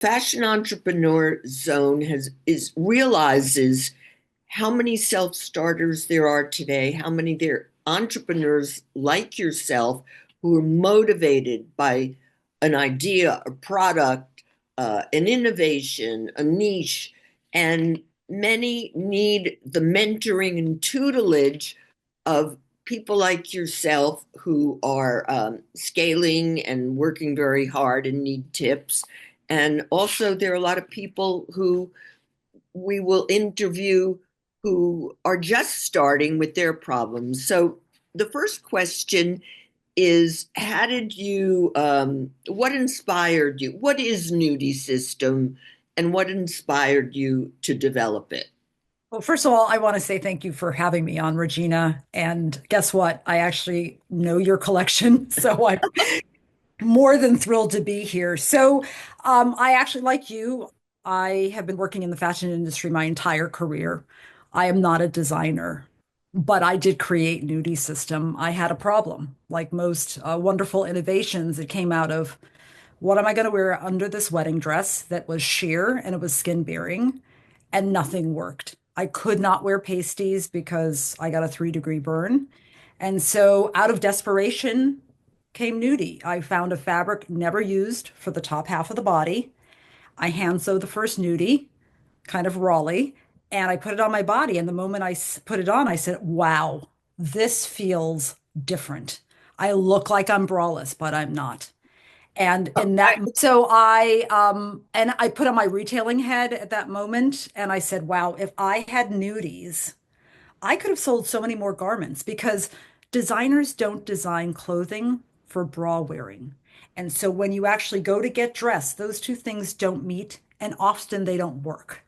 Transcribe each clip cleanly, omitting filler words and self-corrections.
Fashion Entrepreneur Zone realizes how many self-starters there are today, how many there entrepreneurs like yourself who are motivated by an idea, a product, an innovation, a niche, and many need the mentoring and tutelage of people like yourself who are scaling and working very hard and need tips. And also, there are a lot of people who we will interview who are just starting with their problems. So, the first question is how did you, what inspired you? What is Nuudii system and what inspired you to develop it? Well, first of all, I want to say thank you for having me on, Regina. And guess what? I actually know your collection, so I'm more than thrilled to be here. I actually, like you, I have been working in the fashion industry my entire career. I am not a designer, but I did create Nuudii System. I had a problem, like most wonderful innovations. It came out of what am I going to wear under this wedding dress that was sheer and it was skin bearing, and nothing worked. I could not wear pasties because I got a 3-degree burn. And so, out of desperation, came Nuudii. I found a fabric never used for the top half of the body. I hand sewed the first Nuudii, kind of rawly, and I put it on my body. And the moment put it on, I said, wow, this feels different. I look like I'm braless, but I'm not. And in that, so I put on my retailing head at that moment, and I said, wow, if I had Nuudies, I could have sold so many more garments because designers don't design clothing for bra wearing. And so when you actually go to get dressed, those two things don't meet and often they don't work.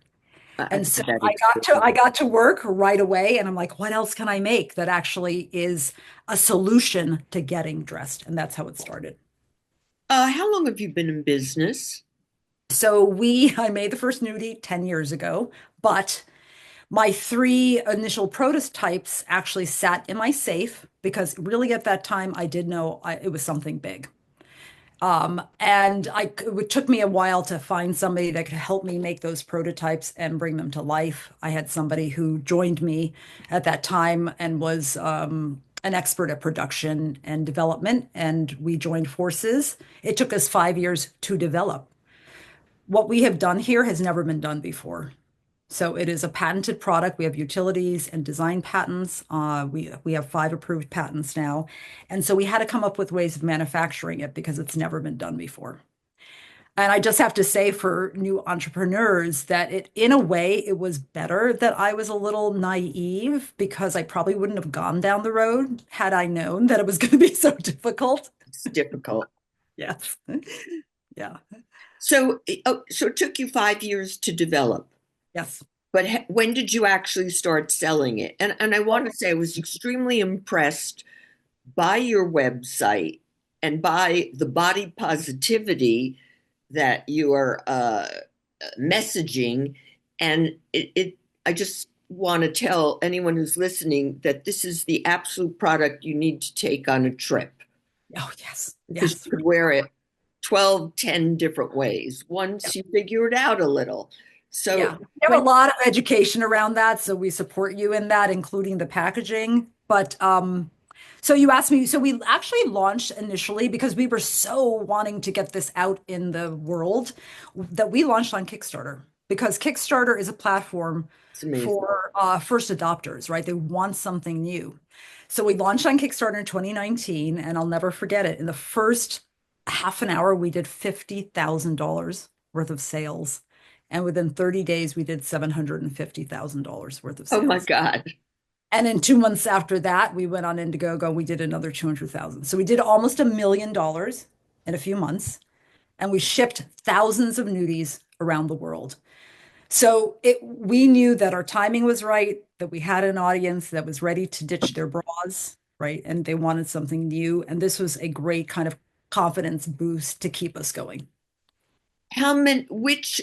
And so That is I got to work right away and I'm like, what else can I make that actually is a solution to getting dressed? And that's how it started. how long have you been in business? I made the first Nuudii 10 years ago, but my three initial prototypes actually sat in my safe because really at that time I did know it was something big. It took me a while to find somebody that could help me make those prototypes and bring them to life. I had somebody who joined me at that time and was an expert at production and development, and we joined forces. It took us 5 years to develop. What we have done here has never been done before. So it is a patented product. We have utilities and design patents. We have 5 approved patents now. And so we had to come up with ways of manufacturing it because it's never been done before. And I just have to say for new entrepreneurs that in a way, it was better that I was a little naive because I probably wouldn't have gone down the road had I known that it was going to be so difficult. It's difficult. Yes. Yeah. So it took you 5 years to develop, Yes. but when did you actually start selling it? And I want to say I was extremely impressed by your website and by the body positivity that you are messaging. And I just want to tell anyone who's listening that this is the absolute product you need to take on a trip Oh, yes. because Yes. you could wear it 12, 10 different ways once you figure it out a little. So Yeah, we have when a lot of education around that, so we support you in that, including the packaging. So you asked me, so we actually launched initially because we were so wanting to get this out in the world that we launched on Kickstarter because Kickstarter is a platform it's amazing. for first adopters, right? They want something new. So we launched on Kickstarter in 2019, and I'll never forget it. In the first half an hour, we did $50,000 worth of sales. And within 30 days, we did $750,000 worth of Oh my sales. God. And then 2 months after that, we went on Indiegogo. We did another 200,000. So we did almost $1 million in a few months, and we shipped thousands of nudies around the world. We knew that our timing was right, that we had an audience that was ready to ditch their bras, right? And they wanted something new. And this was a great kind of confidence boost to keep us going. Which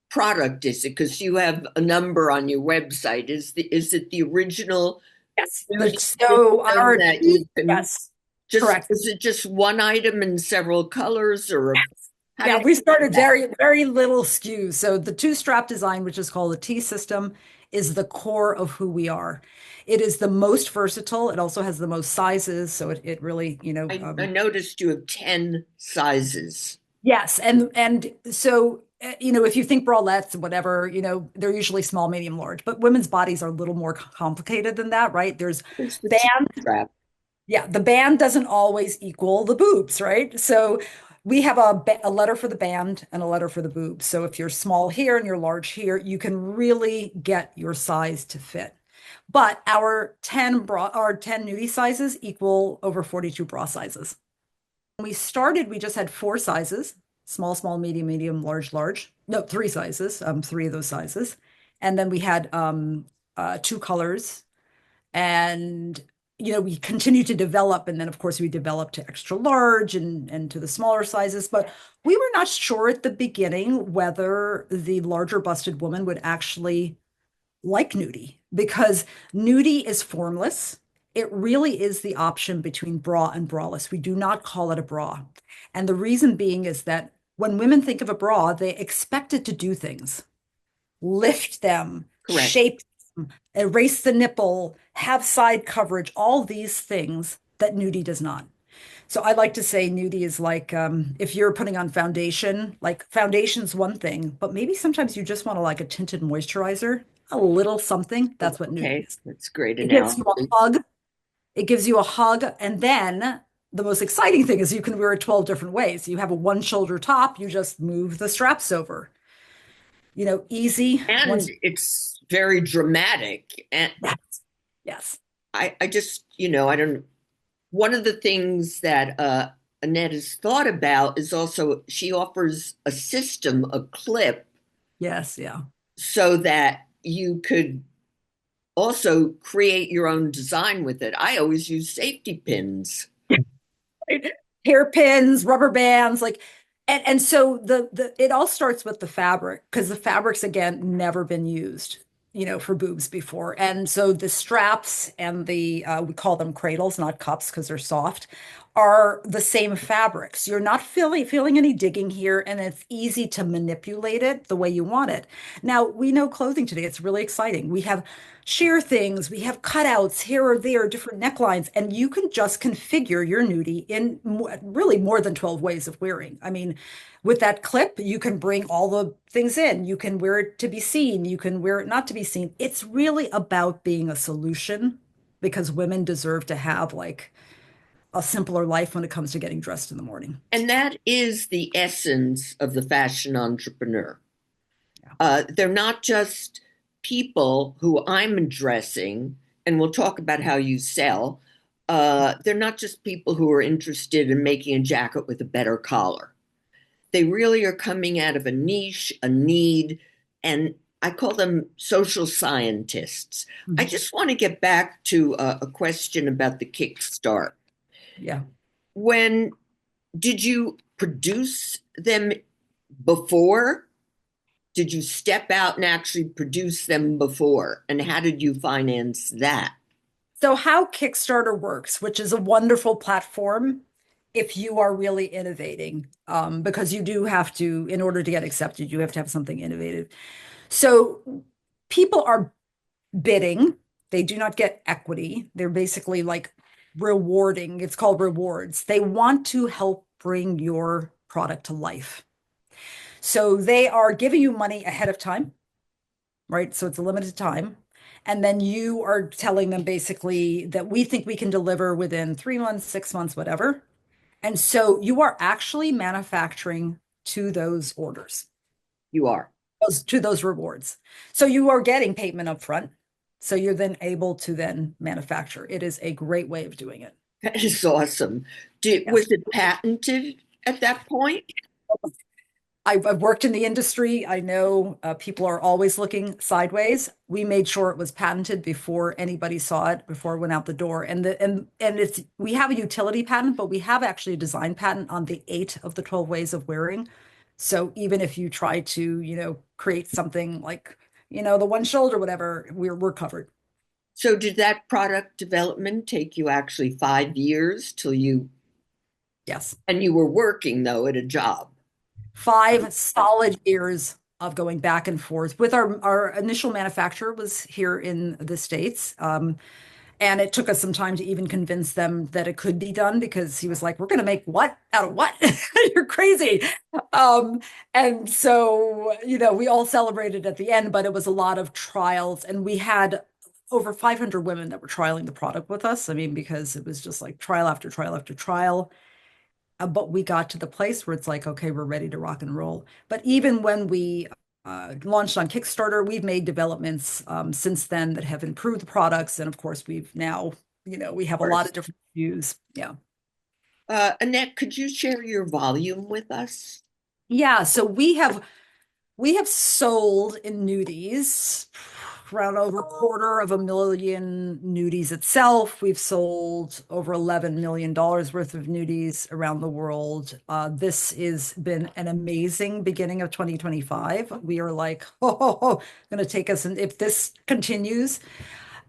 product is it? Because you have a number on your website. Is it the original Yes. beauty So system our that you can yes, just, correct. is it just one item in several colors or? How Yeah, did we you do started that? very, very little SKUs. So the two-strap design, which is called the T system, is the core of who we are. It is the most versatile. It also has the most sizes. So it really, I noticed you have 10 sizes. yes. And so, if you think bralettes, whatever, they're usually small, medium, large, but women's bodies are a little more complicated than that, right? There's There's the T band. strap. Yeah, the band doesn't always equal the boobs, right? So we have a letter for the band and a letter for the boobs. So if you're small here and you're large here, you can really get your size to fit. But our 10 nudie sizes equal over 42 bra sizes. When we started, we just had four sizes: small, small, medium, medium, large, large. No, three sizes, three of those sizes. And then we had two colors, and we continue to develop, and then of course we developed to extra large and to the smaller sizes. But we were not sure at the beginning whether the larger busted woman would actually like Nuudii, because Nuudii is formless. It really is the option between bra and braless. We do not call it a bra, and the reason being is that when women think of a bra, they expect it to do things: lift them, Correct. shape them, erase the nipple, have side coverage, all these things that Nuudii does not. So I like to say Nuudii is like, if you're putting on foundation, like foundation's one thing, but maybe sometimes you just want to like a tinted moisturizer, a little something. Oh, That's what Nuudii okay, is. that's great It gives you a analogy. hug. It gives you a hug. And then the most exciting thing is you can wear it 12 different ways. You have a one shoulder top, you just move the straps over. Easy. And Once, it's very dramatic. And yes, yes. I just, I don't, one of the things that Annette has thought about is also she offers a system, a clip, Yes, yeah. so that you could also create your own design with it. I always use safety pins. Right? Hairpins, rubber bands, like, and so the it all starts with the fabric, because the fabric's again never been used, for boobs before. And so the straps and the we call them cradles, not cups, because they're soft, are the same fabrics. You're not feeling any digging here, and it's easy to manipulate it the way you want it. Now, we know clothing today, it's really exciting. We have sheer things, we have cutouts here or there, different necklines, and you can just configure your Nuudii in really more than 12 ways of wearing. I mean, with that clip, you can bring all the things in. You can wear it to be seen, you can wear it not to be seen. It's really about being a solution, because women deserve to have like a simpler life when it comes to getting dressed in the morning. And that is the essence of the fashion entrepreneur. Yeah. They're not just people who I'm addressing, and we'll talk about how you sell. They're not just people who are interested in making a jacket with a better collar. They really are coming out of a niche, a need, and I call them social scientists. I Mhm. just want to get back to a question about the Kickstart. Yeah. When did you produce them before? Did you step out and actually produce them before? And how did you finance that? So, how Kickstarter works, which is a wonderful platform if you are really innovating, because you do have to, in order to get accepted, you have to have something innovative. So, people are bidding, they do not get equity. They're basically like rewarding, it's called rewards. They want to help bring your product to life. So, they are giving you money ahead of time, right? So it's a limited time. And then you are telling them basically that we think we can deliver within 3 months, 6 months, whatever. And so you are actually manufacturing to those orders, You are. to those rewards. So you are getting payment up front. So you're then able to then manufacture. It is a great way of doing it. That is awesome. Yes. Was it patented at that point? I've worked in the industry. I know people are always looking sideways. We made sure it was patented before anybody saw it, before it went out the door. And it's we have a utility patent, but we have actually a design patent on the 8 of the 12 ways of wearing. So even if you try to, create something like, the one shoulder, whatever, we're covered. So did that product development take you actually 5 years till you, Yes. and you were working though at a job? 5 solid years of going back and forth with our initial manufacturer was here in the States. And it took us some time to even convince them that it could be done because he was like, we're going to make what out of what? You're crazy. Um, and so, we all celebrated at the end, but it was a lot of trials. And we had over 500 women that were trialing the product with us. I mean, because it was just like trial after trial after trial. But we got to the place where it's like, okay, we're ready to rock and roll. But even when we launched on Kickstarter, we've made developments since then that have improved the products. And of course, we've now, we have a lot Course. of different views. Yeah. Annette, could you share your volume with us? Yeah. So we have sold in nudies around over 250,000 nudies itself. We've sold over $11 million worth of nudies around the world. This has been an amazing beginning of 2025. We are like, going to take us, and if this continues.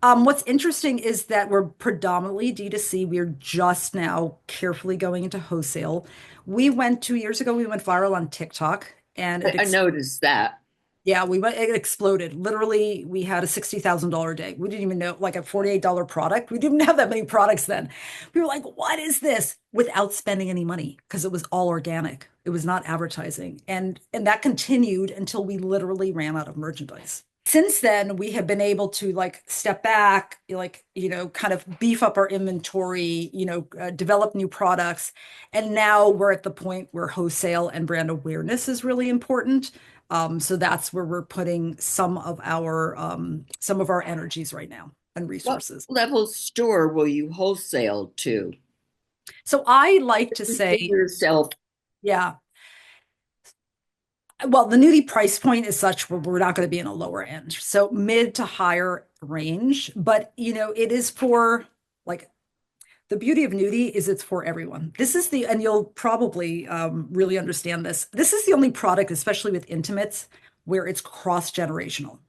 What's interesting is that we're predominantly D2C. We're just now carefully going into wholesale. 2 years ago, we went viral on TikTok and I noticed that. yeah, it exploded. Literally, we had a $60,000 day. We didn't even know, like a $48 product. We didn't have that many products then. We were like, what is this? Without spending any money because it was all organic. It was not advertising. And that continued until we literally ran out of merchandise. Since then, we have been able to like step back, like, kind of beef up our inventory, develop new products. And now we're at the point where wholesale and brand awareness is really important. So that's where we're putting some of our energies right now and What resources. level store will you wholesale to? So I like to You see say, yourself. yeah, well, the nudie price point is such where we're not going to be in a lower end. So mid to higher range, but it is for like the beauty of nudie is it's for everyone. And you'll probably really understand this. This is the only product, especially with intimates, where it's cross-generational.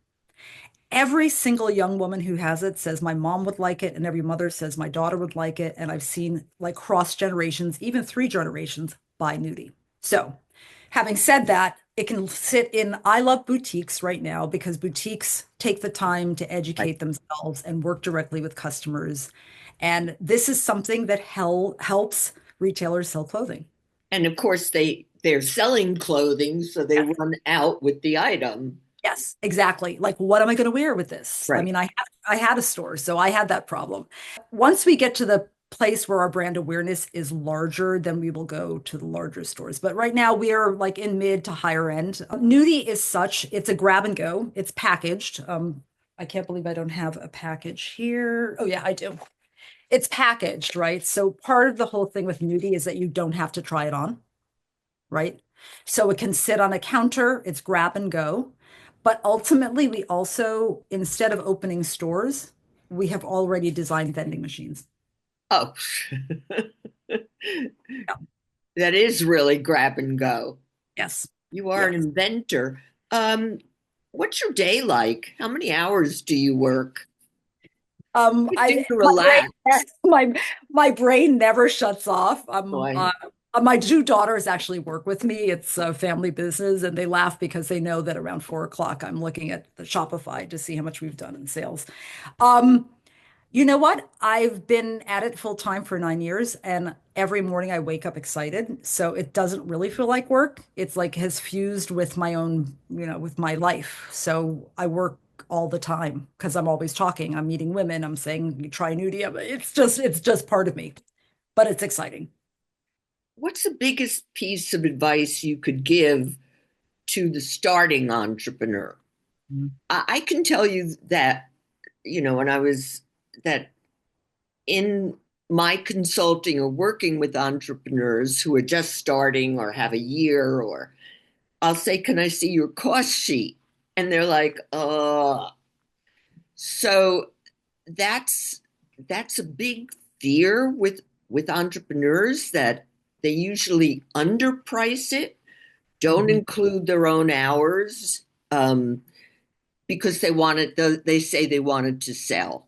Every single young woman who has it says my mom would like it, and every mother says my daughter would like it. And I've seen like cross generations, even 3 generations buy nudie. So, having said that, it can sit in. I love boutiques right now because boutiques take the time to Like, educate themselves and work directly with customers. And this is something that helps retailers sell clothing. and of course they're selling clothing, so they run out with the item. Yes, exactly. Like, what am I going to wear with this? I Right. mean, I had a store, so I had that problem. Once we get to the place where our brand awareness is larger, then we will go to the larger stores. But right now, we are like in mid to higher end. Nudie is such, it's a grab and go. It's packaged. I can't believe I don't have a package here. Oh, yeah, I do. It's packaged, right? So part of the whole thing with Nudie is that you don't have to try it on, right? So it can sit on a counter, it's grab and go. But ultimately, we also, instead of opening stores, we have already designed vending machines. Oh, Yeah. that is really grab and go. Yes. You are an Yes. inventor. Um, what's your day like? How many hours do you work? What do you do I to my relax? brain my brain never shuts off. Boy. My two daughters actually work with me. It's a family business, and they laugh because they know that around 4 o'clock I'm looking at the Shopify to see how much we've done in sales. Um, You know what? I've been at it full time for 9 years, and every morning I wake up excited. So it doesn't really feel like work. It's like has fused with my own, with my life. So I work all the time because I'm always talking. I'm meeting women. I'm saying, you try Nuudii. It's just part of me, but it's exciting. What's the biggest piece of advice you could give to the starting entrepreneur? Mhm. I can tell you that, when I was that in my consulting or working with entrepreneurs who are just starting or have a year, or I'll say, can I see your cost sheet? And they're like, so that's that's a big fear with entrepreneurs that they usually underprice it, don't Mhm. include their own hours, because they say they wanted to sell.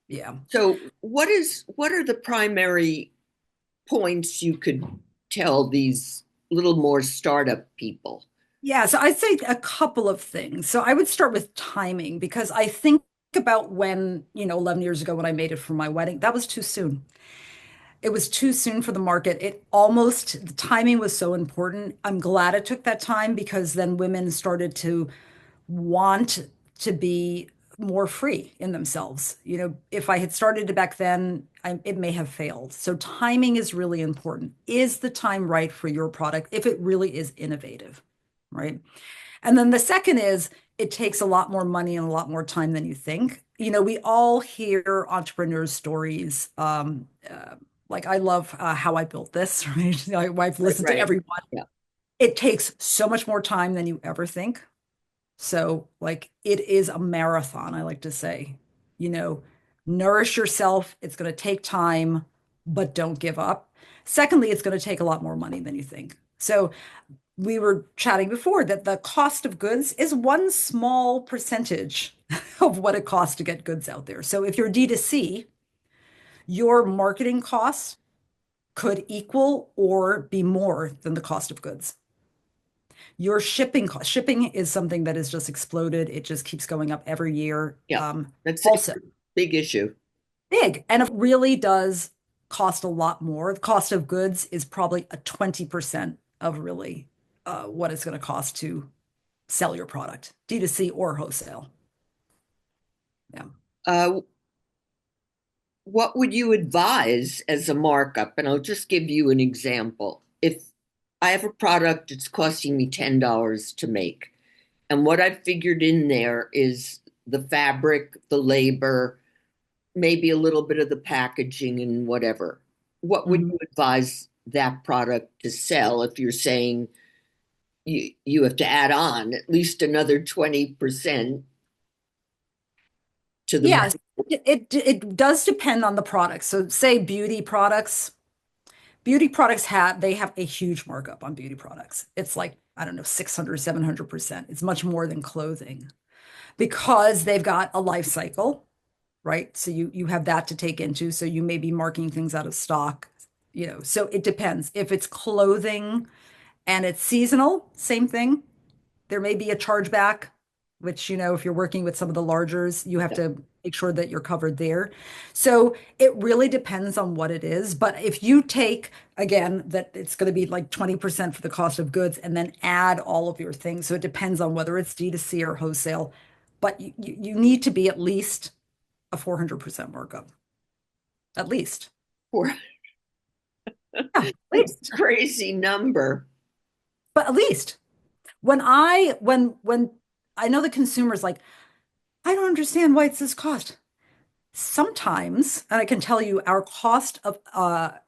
Yeah. So what are the primary points you could tell these? little more startup people? Yeah, so I'd say a couple of things. So I would start with timing because I think about when, 11 years ago when I made it for my wedding, that was too soon. It was too soon for the market. The timing was so important. I'm glad it took that time because then women started to want to be more free in themselves. If I had started it back then, it may have failed. So timing is really important. Is the time right for your product if it really is innovative, right? And then the second is it takes a lot more money and a lot more time than you think. We all hear entrepreneurs' stories. Like I love how I built this, right? I've Right, listened to right. everyone. Yeah. It takes so much more time than you ever think. So, like, it is a marathon, I like to say. You know, nourish yourself. It's going to take time, but don't give up. Secondly, it's going to take a lot more money than you think. So, we were chatting before that the cost of goods is one small percentage of what it costs to get goods out there. So, if you're D2C, your marketing costs could equal or be more than the cost of goods. Your shipping cost, shipping is something that has just exploded. It just keeps going up every year. Yeah. That's a Also big issue. big, and it really does cost a lot more. The cost of goods is probably a 20% of really what it's going to cost to sell your product, D2C or wholesale. Yeah. Uh, what would you advise as a markup? And I'll just give you an example. If I have a product, it's costing me $10 to make. And what I've figured in there is the fabric, the labor, maybe a little bit of the packaging and whatever. What would Mhm. you advise that product to sell if you're saying you have to add on at least another 20% to the Yes, market? it does depend on the product. So say beauty products have a huge markup on beauty products. It's like, I don't know, 600, 700%. It's much more than clothing because they've got a life cycle, right? So you have that to take into. So you may be marking things out of stock, So it depends. If it's clothing and it's seasonal, same thing. There may be a chargeback, which, if you're working with some of the largers, you have to make sure that you're covered there. So it really depends on what it is. But if you take, again, that it's going to be like 20% for the cost of goods and then add all of your things. So it depends on whether it's D2C or wholesale, but you need to be at least a 400% markup, at least. Or Yeah, at that's least. a crazy number. But at least when I know the consumer's like, I don't understand why it's this cost. Sometimes, and I can tell you, our cost of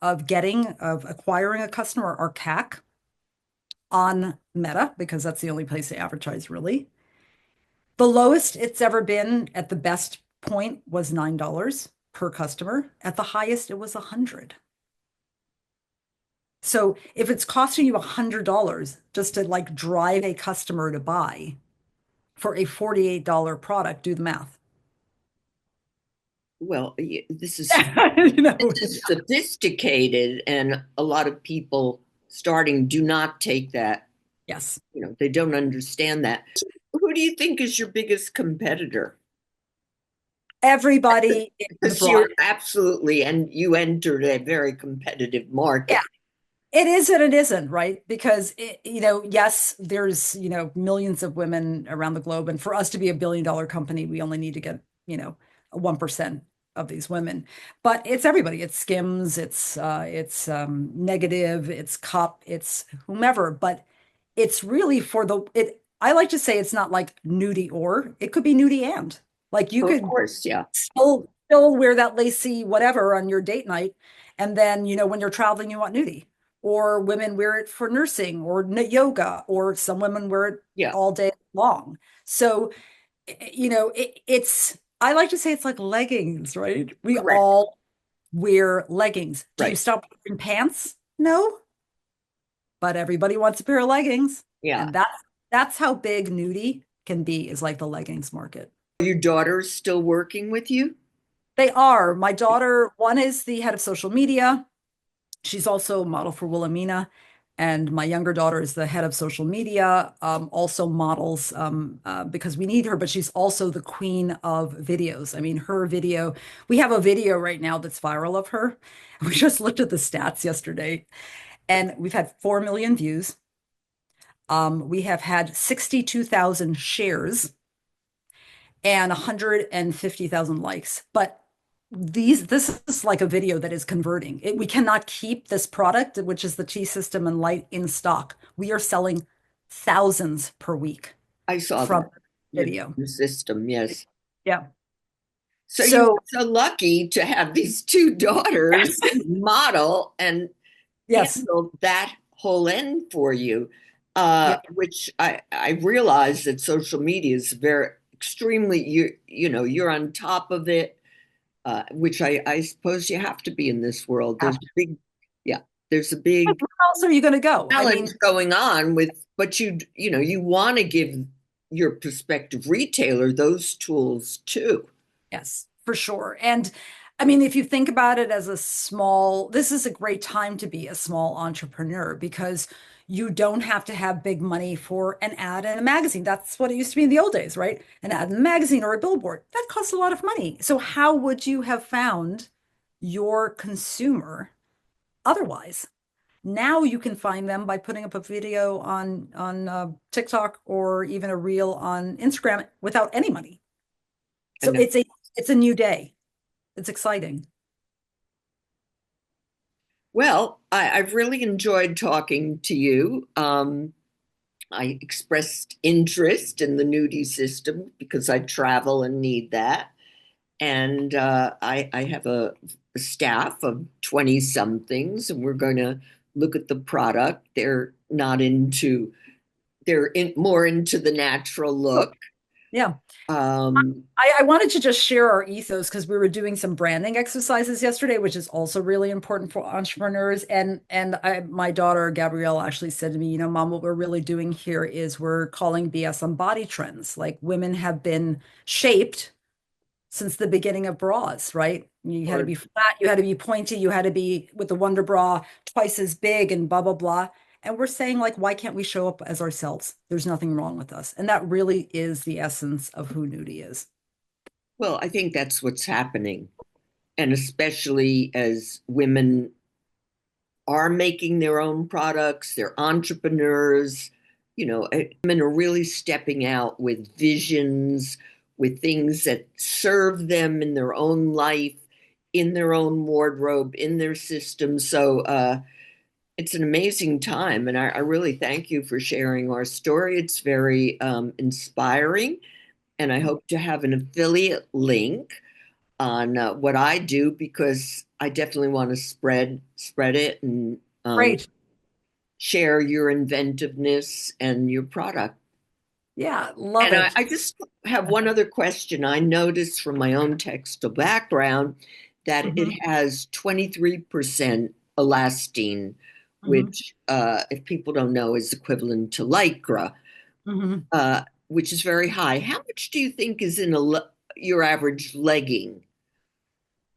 acquiring a customer, our CAC on Meta, because that's the only place they advertise really. The lowest it's ever been at the best point was $9 per customer. At the highest, it was 100. So if it's costing you $100 just to like drive a customer to buy for a $48 product, do the math. Well, this is sophisticated, and a lot of people starting do not take that. Yes. They don't understand that. Who do you think is your biggest competitor? Everybody in the Because broad. you're absolutely, and you entered a very competitive Yeah. market. It is and it isn't, right? Because yes, there's, millions of women around the globe. And for us to be a billion-dollar company, we only need to get, 1% of these women. But it's everybody. It's Skims, it's Negative, it's Cup, it's whomever. But it's really I like to say it's not like Nuudii or it could be Nuudii and. Like you Of could course, yeah. still wear that lacy whatever on your date night. And then, when you're traveling, you want nudie. Or women wear it for nursing or yoga, or some women wear it Yeah, all day long. So, I like to say it's like leggings, right? We correct. all wear leggings. Do you Right. stop wearing pants? No, but everybody wants a pair of leggings. Yeah. And that's how big nudie can be, is like the leggings market. Your daughter's still working with you? They are. My daughter, one is the head of social media. She's also a model for Wilhelmina. And my younger daughter is the head of social media, also models because we need her, but she's also the queen of videos. I mean, her video, we have a video right now that's viral of her. We just looked at the stats yesterday, and we've had 4 million views. We have had 62,000 shares and 150,000 likes. But this is like a video that is converting. We cannot keep this product, which is the T system and light, in stock. We are selling thousands per week I saw from that with video. the system, yes. Yeah. So you So, were so lucky to have these two daughters model and yes. handle that whole end for you, Yeah. which I realize that social media is very extremely you're on top of it, which I suppose you have to be in this world. There's a big yeah, there's a big Where else are you going to go? I challenge mean, going on with, but you want to give your prospective retailer those tools too. yes, for sure. And I mean, if you think about it as a small, this is a great time to be a small entrepreneur because you don't have to have big money for an ad in a magazine. That's what it used to be in the old days, right? An ad in a magazine or a billboard. That costs a lot of money. So how would you have found your consumer otherwise? Now you can find them by putting up a video on TikTok or even a reel on Instagram without any money. So And it's a new day. It's exciting. well, I've really enjoyed talking to you. I expressed interest in the Nuudii system because I travel and need that. And I have a staff of 20 somethings, and we're going to look at the product. They're more into the natural Oh, look. yeah. Um, I wanted to just share our ethos because we were doing some branding exercises yesterday, which is also really important for entrepreneurs. My daughter Gabrielle actually said to me, Mom, what we're really doing here is we're calling BS on body trends. Like women have been shaped since the beginning of bras, right? You had to or be flat, you had to be pointy, you had to be with the Wonder Bra twice as big and blah, blah, blah. And we're saying, like, why can't we show up as ourselves? There's nothing wrong with us. And that really is the essence of who Nuudii is. well, I think that's what's happening, and especially as women are making their own products, they're entrepreneurs, women are really stepping out with visions, with things that serve them in their own life, in their own wardrobe, in their system. So it's an amazing time. And I really thank you for sharing our story. It's very inspiring. And I hope to have an affiliate link on what I do because I definitely want to spread it and Great. share your inventiveness and your product. Yeah, love And I, it. I just have one other question. I noticed from my own textile background that it Mhm, has 23% elastine, mhm, which, if people don't know, is equivalent to Lycra, mhm. which is very high. How much do you think is in your average legging?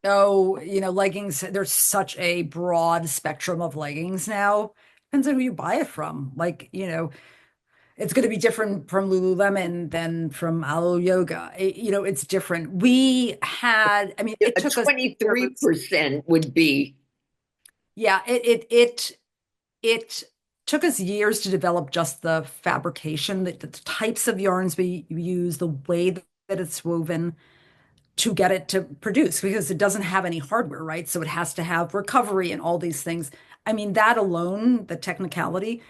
Oh, leggings, there's such a broad spectrum of leggings now. Depends on who you buy it from. Like, it's going to be different from Lululemon than from Alo Yoga. It's different. I mean, it A took us years. 23% would be, Yeah, it took us years to develop just the fabrication, the types of yarns we use, the way that it's woven to get it to produce because it doesn't have any hardware, right? So it has to have recovery and all these things. I mean, that alone, the technicality,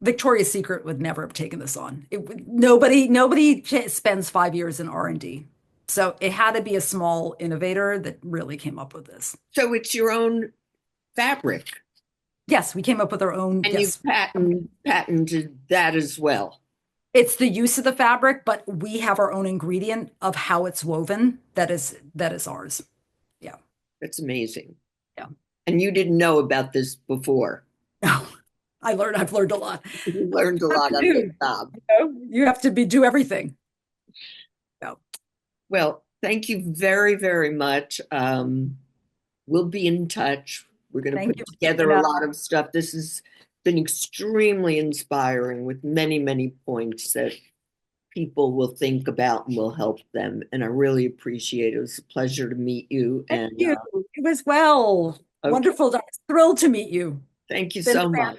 Victoria's Secret would never have taken this on. Nobody spends 5 years in R&D. So it had to be a small innovator that really came up with this. so it's your own fabric. Yes, we came up with our own, And you've yes. patented that as well. It's the use of the fabric, but we have our own ingredient of how it's woven that is ours. Yeah. That's amazing. Yeah. And you didn't know about this before. No, I've learned a lot. You learned a Have lot to on the do, job. you have to do everything. Yeah. Well, thank you very, very much. We'll be in touch. We're going to Thank put you, together a Regina. lot of stuff. This is been extremely inspiring with many, many points that people will think about and will help them. And I really appreciate it. It was a pleasure to meet you. Thank And you. It was well. okay, Wonderful. I was thrilled to meet you. thank you Been so much.